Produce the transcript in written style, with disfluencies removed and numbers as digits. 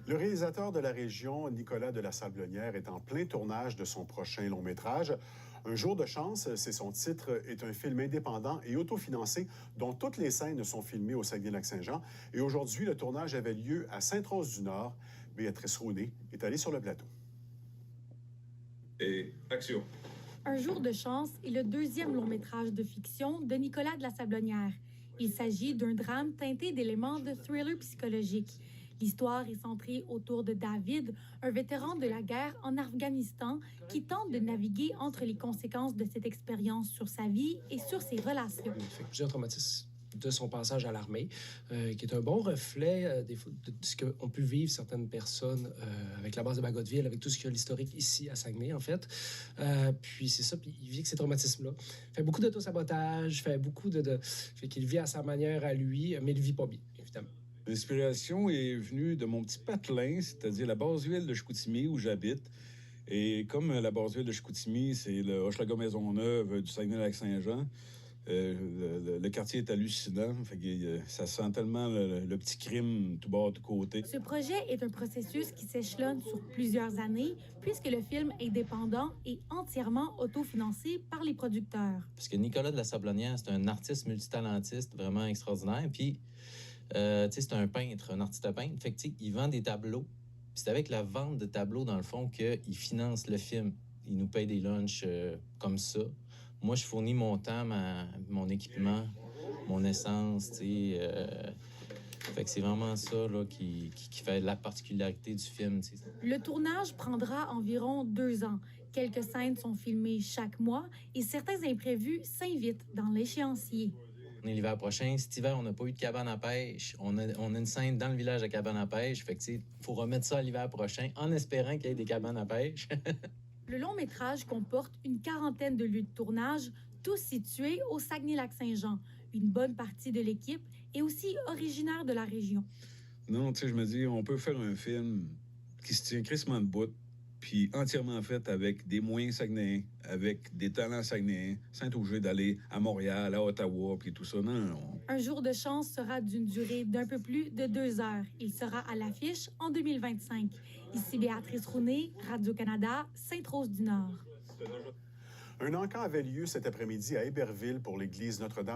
Le réalisateur de la région, Nicolas de la Sablonnière, est en plein tournage de son prochain long-métrage. Un jour de chance, c'est son titre, est un film indépendant et autofinancé dont toutes les scènes sont filmées au Saguenay-Lac-Saint-Jean. Et aujourd'hui, le tournage avait lieu à Sainte-Rose-du-Nord. Béatrice Rounet est allée sur le plateau. Et action. Un jour de chance est le deuxième long-métrage de fiction de Nicolas de la Sablonnière. Il s'agit d'un drame teinté d'éléments de thriller psychologique. L'histoire est centrée autour de David, un vétéran de la guerre en Afghanistan qui tente de naviguer entre les conséquences de cette expérience sur sa vie et sur ses relations. Il fait plusieurs traumatismes de son passage à l'armée, qui est un bon reflet de ce qu'ont pu vivre certaines personnes avec la base de Bagotville, avec tout ce qu'il y a l'historique ici à Saguenay, en fait. Puis c'est ça, puis il vit que ces traumatismes-là. Fait beaucoup d'autosabotage, fait beaucoup fait qu'il vit à sa manière à lui, mais il ne vit pas bien, évidemment. L'inspiration est venue de mon petit patelin, c'est-à-dire la base-ville de Chicoutimi où j'habite. Et comme la base-ville de Chicoutimi, c'est le Hochelaga-Maisonneuve du Saguenay-Lac-Saint-Jean, le quartier est hallucinant. Fait que, ça sent tellement le petit crime tout bord, tout côté. Ce projet est un processus qui s'échelonne sur plusieurs années, puisque le film indépendant est entièrement autofinancé par les producteurs. Parce que Nicolas de la Sablonnière, c'est un artiste multitalentiste vraiment extraordinaire. Puis, c'est un peintre, un artiste peintre. Fait que, il vend des tableaux. Puis c'est avec la vente de tableaux, dans le fond, qu'il finance le film. Il nous paye des lunchs comme ça. Moi, je fournis mon temps, mon équipement, mon essence, Fait que c'est vraiment ça là, qui fait la particularité du film, t'sais. Le tournage prendra environ 2 ans. Quelques scènes sont filmées chaque mois et certains imprévus s'invitent dans l'échéancier. On est l'hiver prochain. Cet hiver, on n'a pas eu de cabane à pêche. On a une scène dans le village de cabane à pêche. Fait que, faut remettre ça à l'hiver prochain en espérant qu'il y ait des cabanes à pêche. Le long-métrage comporte une 40aine de lieux de tournage, tous situés au Saguenay-Lac-Saint-Jean. Une bonne partie de l'équipe est aussi originaire de la région. Non, je me dis, on peut faire un film qui se tient crissement debout, puis entièrement fait avec des moyens saguenayens, avec des talents saguenayens, sans être obligé d'aller à Montréal, à Ottawa, puis tout ça. Non. Un jour de chance sera d'une durée d'un peu plus de 2 heures. Il sera à l'affiche en 2025. Ici Béatrice Rounet, Radio-Canada, Sainte-Rose-du-Nord. Un encan avait lieu cet après-midi à Héberville pour l'église Notre-Dame